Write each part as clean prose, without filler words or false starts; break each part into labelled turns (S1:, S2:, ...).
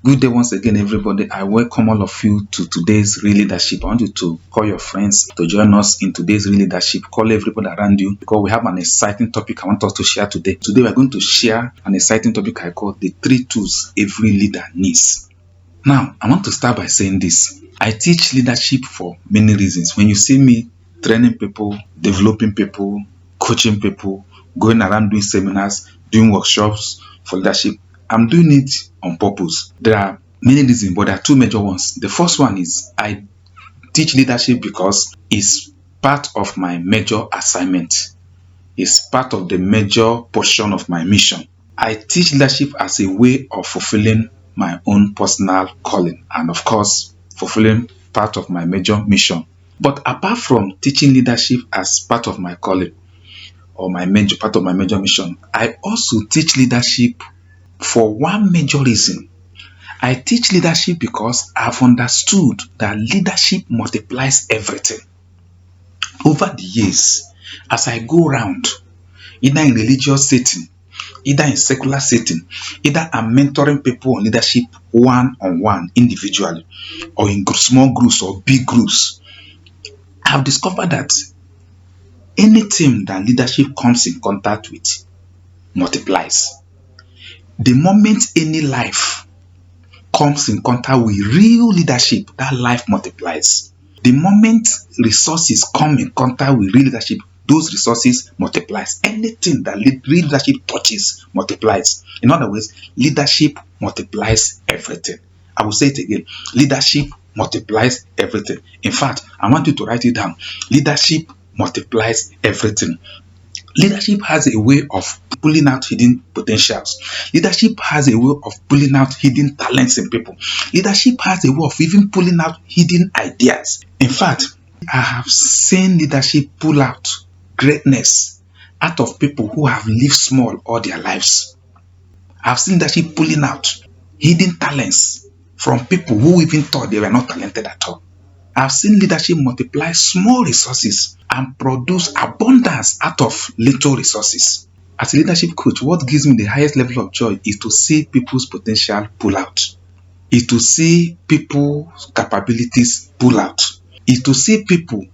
S1: Good day once again, everybody. I welcome all of you to today's Real Leadership. I want you to call your friends to join us in today's Real Leadership. Call everybody around you because we have an exciting topic I want us to share today. Today, we are going to share an exciting topic I call the 3 tools every leader needs. Now, I want to start by saying this. I teach leadership for many reasons. When you see me training people, developing people, coaching people, going around doing seminars, doing workshops for leadership, I'm doing it on purpose. There are many reasons, but there are 2 major ones. The first one is I teach leadership because it's part of my major assignment. It's part of the major portion of my mission. I teach leadership as a way of fulfilling my own personal calling and, of course, fulfilling part of my major mission. But apart from teaching leadership as part of my calling or part of my major mission, I also teach leadership for one major reason. I teach leadership because I've understood that leadership multiplies everything. Over the years, as I go around, either in religious setting, either in secular setting, either I'm mentoring people on leadership one-on-one, individually, or in small groups or big groups, I've discovered that anything that leadership comes in contact with multiplies. The moment any life comes in contact with real leadership, that life multiplies. The moment resources come in contact with real leadership, those resources multiplies. Anything that real leadership touches multiplies. In other words, leadership multiplies everything. I will say it again. Leadership multiplies everything. In fact, I want you to write it down. Leadership multiplies everything. Leadership has a way of pulling out hidden potentials. Leadership has a way of pulling out hidden talents in people. Leadership has a way of even pulling out hidden ideas. In fact, I have seen leadership pull out greatness out of people who have lived small all their lives. I've seen leadership pulling out hidden talents from people who even thought they were not talented at all. I've seen leadership multiply small resources and produce abundance out of little resources. As a leadership coach, what gives me the highest level of joy is to see people's potential pull out, is to see people's capabilities pull out, is to see people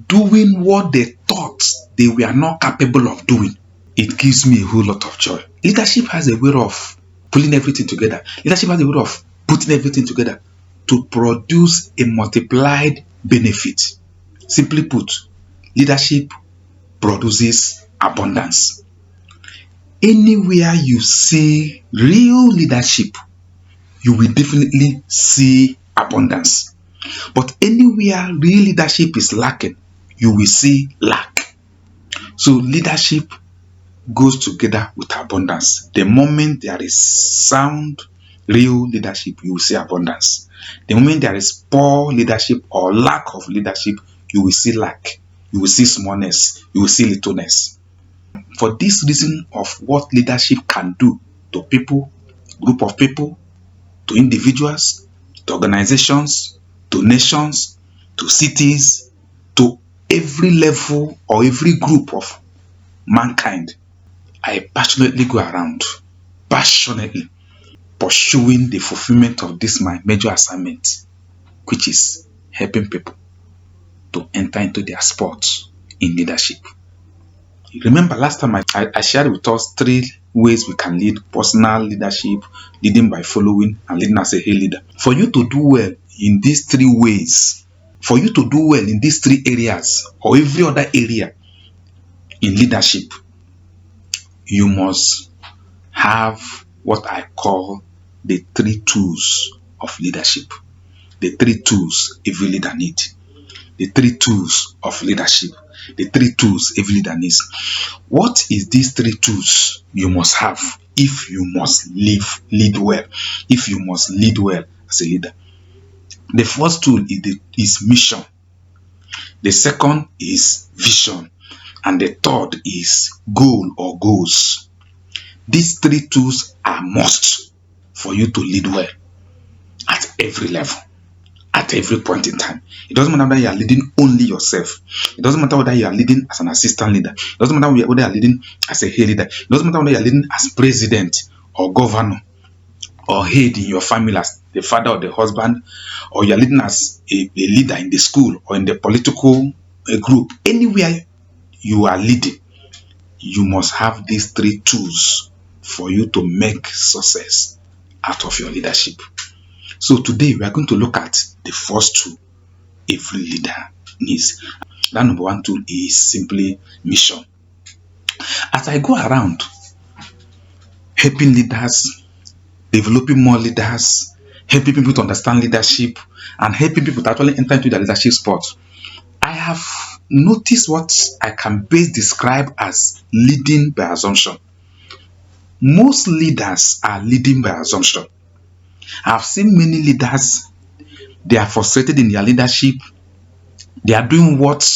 S1: doing what they thought they were not capable of doing. It gives me a whole lot of joy. Leadership has a way of pulling everything together. Leadership has a way of putting everything together to produce a multiplied benefit. Simply put, leadership produces abundance. Anywhere you see real leadership, you will definitely see abundance. But anywhere real leadership is lacking, you will see lack. So leadership goes together with abundance. The moment there is sound, real leadership, you will see abundance. The moment there is poor leadership or lack of leadership, you will see lack. You will see smallness. You will see littleness. For this reason of what leadership can do to people, group of people, to individuals, to organizations, to nations, to cities, to every level or every group of mankind, I passionately go around, passionately pursuing the fulfillment of this my major assignment, which is helping people to enter into their spots in leadership. Remember last time I shared with us 3 ways we can lead: personal leadership, leading by following, and leading as a leader. For you to do well in these 3 ways, for you to do well in these 3 areas or every other area in leadership, you must have what I call the 3 tools of leadership. The 3 tools every leader needs. The 3 tools of leadership. The 3 tools every leader needs. What is these 3 tools you must have if you must lead well? If you must lead well as a leader. The first tool is mission. The second is vision. And the third is goal or goals. These 3 tools are must for you to lead well at every level, at every point in time. It doesn't matter whether you are leading only yourself. It doesn't matter whether you are leading as an assistant leader. It doesn't matter whether you are leading as a leader. It doesn't matter whether you are leading as president or governor or head in your family as the father or the husband, or you're leading as a leader in the school or in the political group, anywhere you are leading, you must have these three tools for you to make success out of your leadership. So today we are going to look at the first tool every leader needs. That number one tool is simply mission. As I go around helping leaders, developing more leaders, helping people to understand leadership, and helping people to actually enter into the leadership spot, I have noticed what I can best describe as leading by assumption. Most leaders are leading by assumption. I've seen many leaders, they are frustrated in their leadership. They are doing what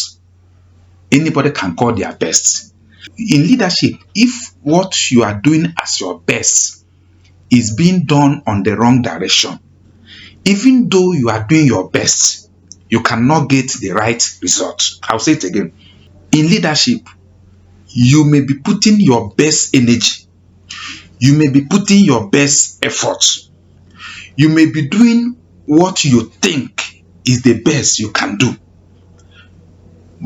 S1: anybody can call their best. In leadership, if what you are doing as your best is being done on the wrong direction, even though you are doing your best, you cannot get the right result. I'll say it again. In leadership, you may be putting your best energy. You may be putting your best effort. You may be doing what you think is the best you can do.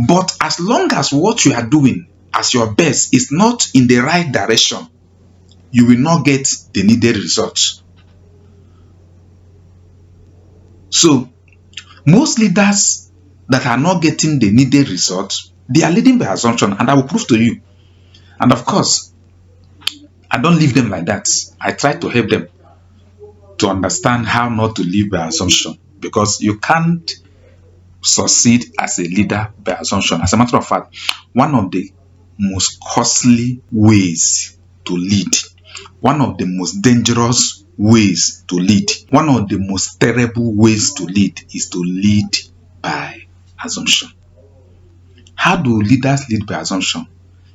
S1: But as long as what you are doing as your best is not in the right direction, you will not get the needed results. So, most leaders that are not getting the needed results, they are leading by assumption, and I will prove to you. And of course, I don't leave them like that. I try to help them to understand how not to live by assumption, because you can't succeed as a leader by assumption. As a matter of fact, one of the most costly ways to lead, one of the most dangerous ways to lead, one of the most terrible ways to lead is to lead by assumption. How do leaders lead by assumption?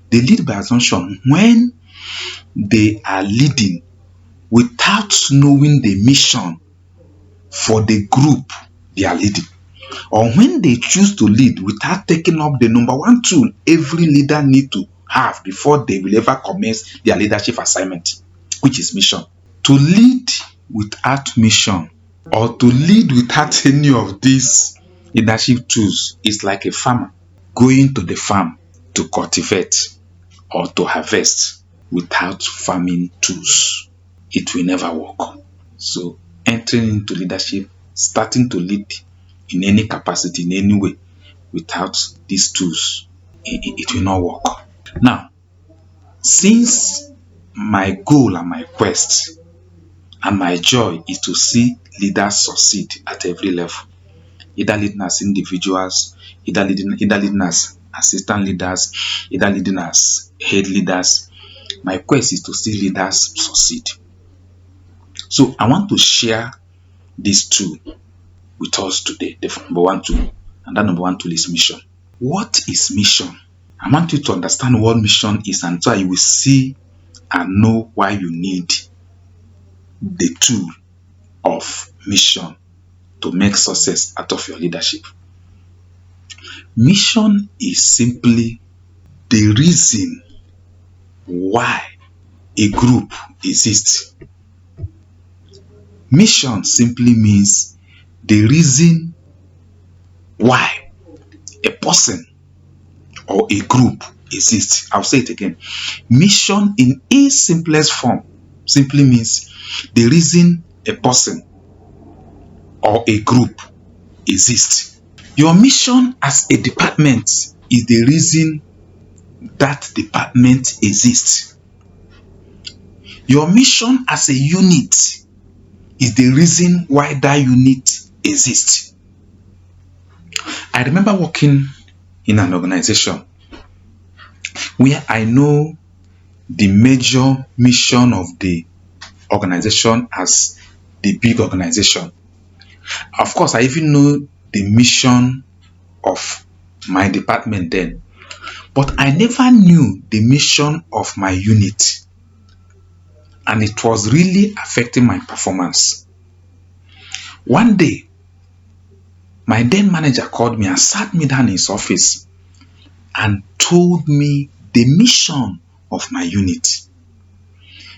S1: They lead by assumption when they are leading without knowing the mission for the group they are leading, or when they choose to lead without taking up the number one tool every leader needs to have before they will ever commence their leadership assignment, which is mission. To lead without mission, or to lead without any of these leadership tools, is like a farmer going to the farm to cultivate or to harvest without farming tools. It will never work. So entering into leadership, starting to lead in any capacity, in any way, without these tools, it will not work. Now, since my goal and my quest and my joy is to see leaders succeed at every level, either leading as individuals, either leading as assistant leaders, either leading as head leaders, my quest is to see leaders succeed. So I want to share these two with us today, the number one tool, and that number one tool is mission. What is mission? I want you to understand what mission is, and so you will see and know why you need the tool of mission to make success out of your leadership. Mission is simply the reason why a group exists. Mission simply means the reason why a person or a group exists. I'll say it again. Mission in its simplest form simply means the reason a person or a group exists. Your mission as a department is the reason that department exists. Your mission as a unit is the reason why that unit exists. I remember working in an organization where I know the major mission of the organization as the big organization. Of course, I even know the mission of my department then, but I never knew the mission of my unit, and it was really affecting my performance. One day, my then manager called me and sat me down in his office and told me the mission of my unit.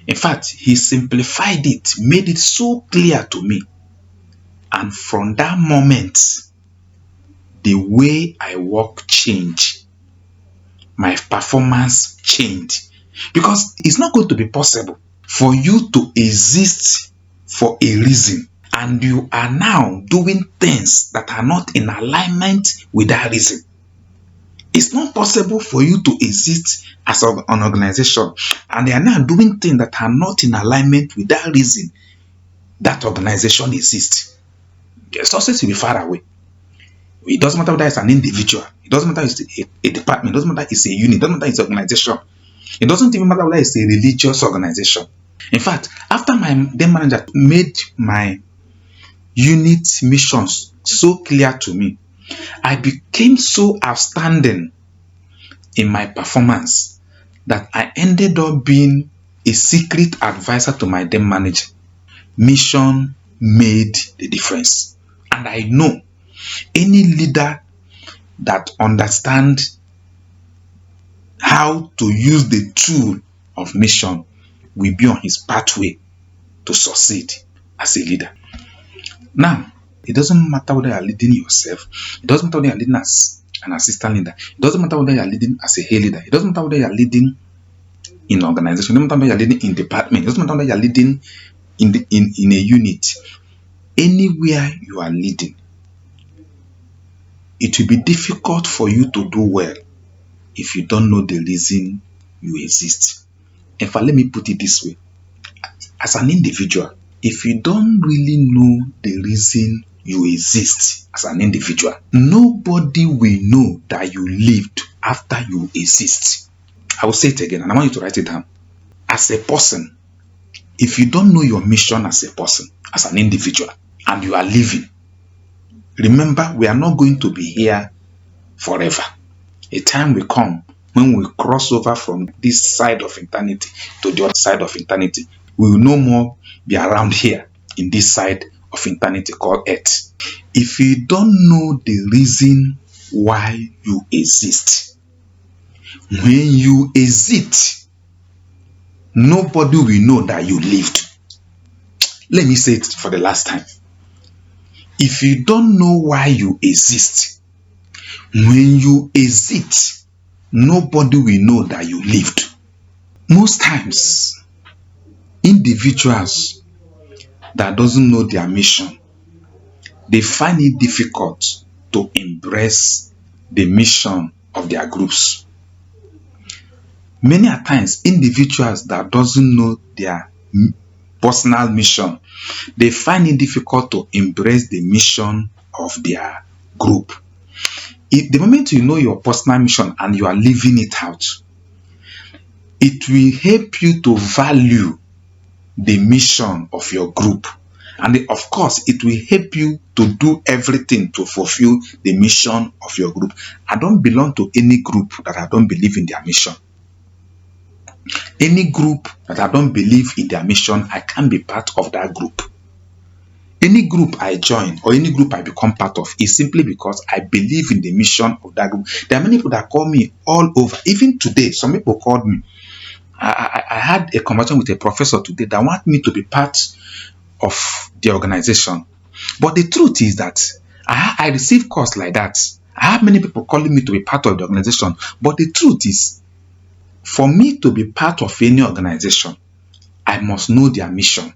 S1: In fact, he simplified it, made it so clear to me. And from that moment, the way I work changed. My performance changed. Because it's not going to be possible for you to exist for a reason and you are now doing things that are not in alignment with that reason. It's not possible for you to exist as an organization and they are now doing things that are not in alignment with that reason that organization exists. The success will be far away. It doesn't matter whether it's an individual, it doesn't matter if it's a department, it doesn't matter if it's a unit, it doesn't matter if it's an organization. It doesn't even matter whether it's a religious organization. In fact, after my then manager made my unit missions so clear to me, I became so outstanding in my performance that I ended up being a secret advisor to my then manager. Mission made the difference. And I know any leader that understands how to use the tool of mission will be on his pathway to succeed as a leader. Now, it doesn't matter whether you are leading yourself, it doesn't matter whether you are leading as an assistant leader, it doesn't matter whether you are leading as a head leader, it doesn't matter whether you are leading in an organization, it doesn't matter whether you are leading in department, it doesn't matter whether you are leading in a unit. Anywhere you are leading, it will be difficult for you to do well if you don't know the reason you exist. In fact, let me put it this way. As an individual, if you don't really know the reason you exist as an individual, nobody will know that you lived after you exist. I will say it again and I want you to write it down. As a person, if you don't know your mission as a person, as an individual, and you are living, remember, we are not going to be here forever. A time will come when we cross over from this side of eternity to the other side of eternity. We will no more be around here in this side of eternity called earth. If you don't know the reason why you exist, when you exist, nobody will know that you lived. Let me say it for the last time. If you don't know why you exist, when you exist, nobody will know that you lived. Most times, individuals that doesn't know their mission, they find it difficult to embrace the mission of their groups. Many a times, individuals that doesn't know their personal mission, they find it difficult to embrace the mission of their group. The moment you know your personal mission and you are living it out, it will help you to value the mission of your group. And of course, it will help you to do everything to fulfill the mission of your group. I don't belong to any group that I don't believe in their mission. Any group that I don't believe in their mission, I can't be part of that group. Any group I join or any group I become part of is simply because I believe in the mission of that group. There are many people that call me all over. Even today, some people called me. I had a conversation with a professor today that want me to be part of the organization. But the truth is that I receive calls like that. I have many people calling me to be part of the organization. But the truth is, for me to be part of any organization, I must know their mission.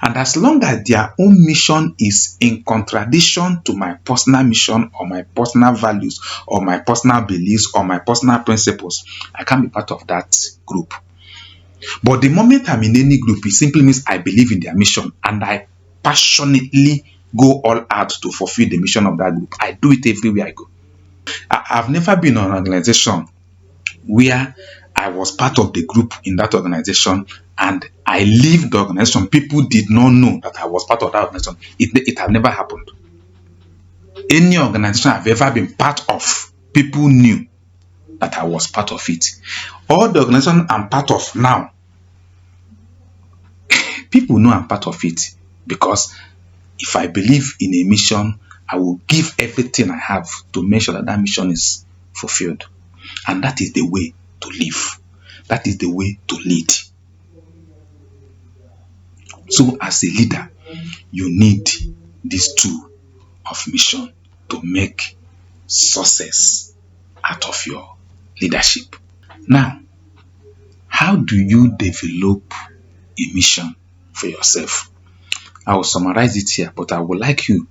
S1: And as long as their own mission is in contradiction to my personal mission or my personal values or my personal beliefs or my personal principles, I can't be part of that group. But the moment I'm in any group, it simply means I believe in their mission and I passionately go all out to fulfill the mission of that group. I do it everywhere I go. I've never been in an organization where I was part of the group in that organization and I leave the organization. People did not know that I was part of that organization. It had never happened. Any organization I've ever been part of, people knew that I was part of it. All the organization I'm part of now, people know I'm part of it because if I believe in a mission, I will give everything I have to make sure that that mission is fulfilled. And that is the way to live. That is the way to lead. So as a leader, you need this tool of mission to make success out of your leadership. Now, how do you develop a mission for yourself? I will summarize it here, but I would like you.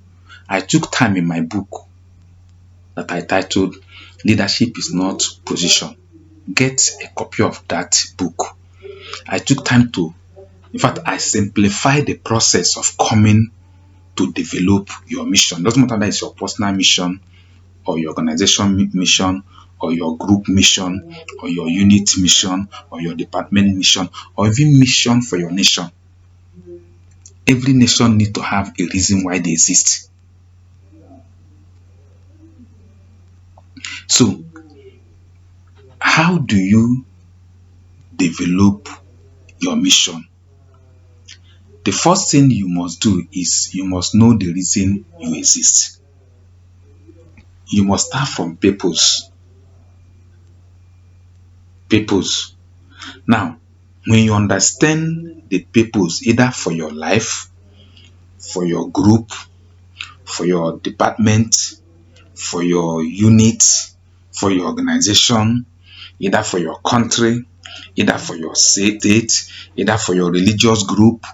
S1: I took time in my book that I titled Leadership is Not Position. Get a copy of that book. I took time to, in fact, I simplified the process of coming to develop your mission. Doesn't matter that it's your personal mission or your organization mission or your group mission or your unit mission or your department mission or even mission for your nation. Every nation needs to have a reason why they exist. So, how do you develop your mission? The first thing you must do is you must know the reason you exist. You must start from purpose. Purpose. Now, when you understand the purpose, either for your life, for your group, for your department, for your unit, for your organization, either for your country, either for your state, either for your religious group,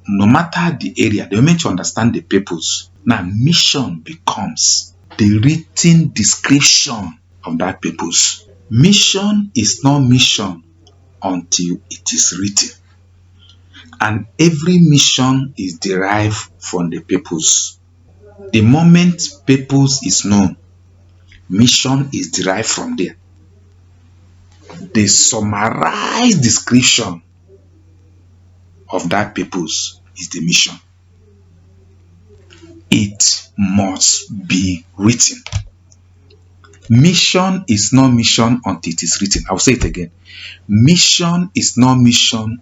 S1: no matter the area, the moment you understand the purpose, now mission becomes the written description of that purpose. Mission is not mission until it is written. And every mission is derived from the purpose. The moment purpose is known, mission is derived from there. The summarized description of that purpose is the mission. It must be written. Mission is not mission until it is written. I'll say it again. Mission is not mission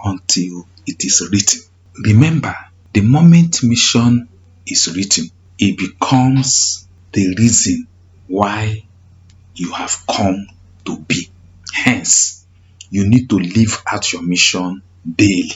S1: until it is written. Remember, the moment mission is written, it becomes the reason why you have come to be. Hence, you need to live out your mission daily.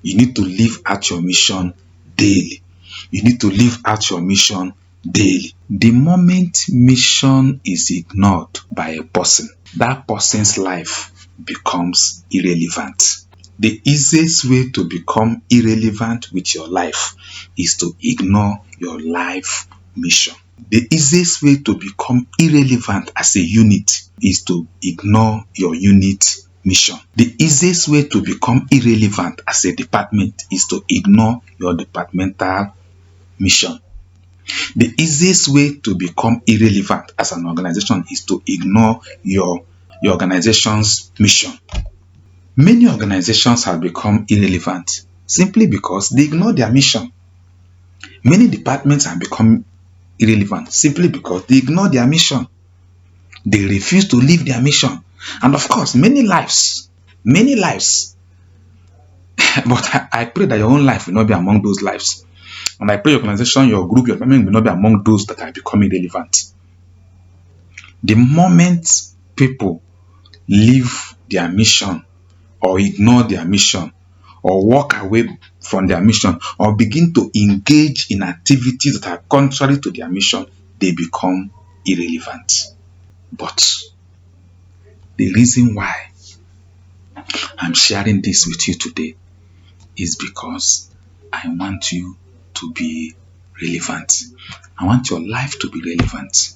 S1: You need to live out your mission daily. You need to live out your mission daily. The moment mission is ignored by a person, that person's life becomes irrelevant. The easiest way to become irrelevant with your life is to ignore your life mission. The easiest way to become irrelevant as a unit is to ignore your unit mission. The easiest way to become irrelevant as a department is to ignore your departmental mission. The easiest way to become irrelevant as an organization is to ignore your organization's mission. Many organizations have become irrelevant simply because they ignore their mission. Many departments have become irrelevant simply because they ignore their mission. They refuse to live their mission. And of course, many lives. But I pray that your own life will not be among those lives. And I pray your organization, your group, your family will not be among those that are becoming irrelevant. The moment people leave their mission or ignore their mission or walk away from their mission or begin to engage in activities that are contrary to their mission, they become irrelevant. But the reason why I'm sharing this with you today is because I want you to be relevant. I want your life to be relevant.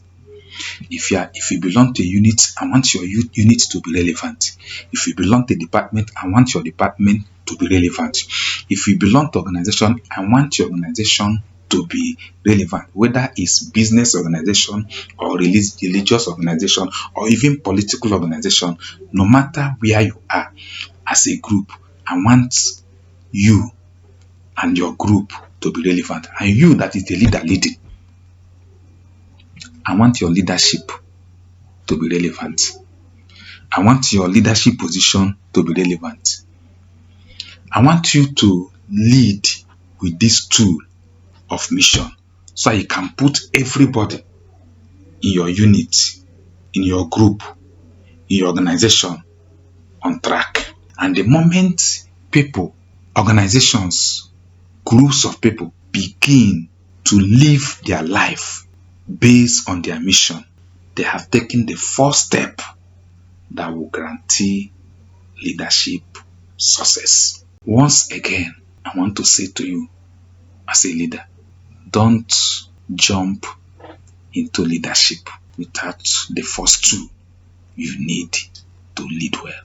S1: If you belong to a unit, I want your unit to be relevant. If you belong to a department, I want your department to be relevant. If you belong to an organization, I want your organization to be relevant, whether it's business organization or religious organization or even political organization. No matter where you are as a group, I want you and your group to be relevant, and you that is the leader leading, I want your leadership to be relevant. I want your leadership position to be relevant. I want you to lead with this tool of mission so you can put everybody in your unit, in your group, in your organization on track. And the moment people organizations, groups of people begin to live their life based on their mission, they have taken the first step that will guarantee leadership success. Once again, I want to say to you as a leader, don't jump into leadership without the first two you need to lead well.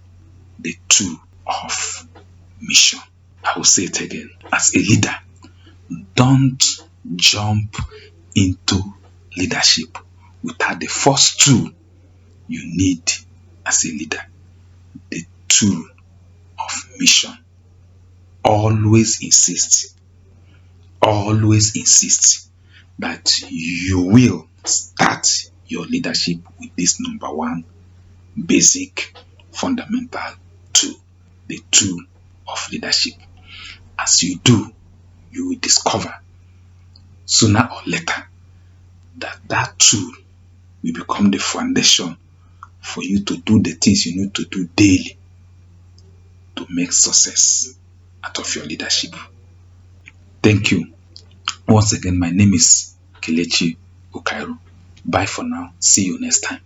S1: The two of mission. I will say it again. As a leader, don't jump into leadership without the first two you need as a leader. The two of mission. Always insist that you will start your leadership with this number one basic fundamental two, the two of leadership. As you do, you will discover sooner or later that tool will become the foundation for you to do the things you need to do daily to make success out of your leadership. Thank you. Once again, my name is Kelechi Okairo. Bye for now. See you next time.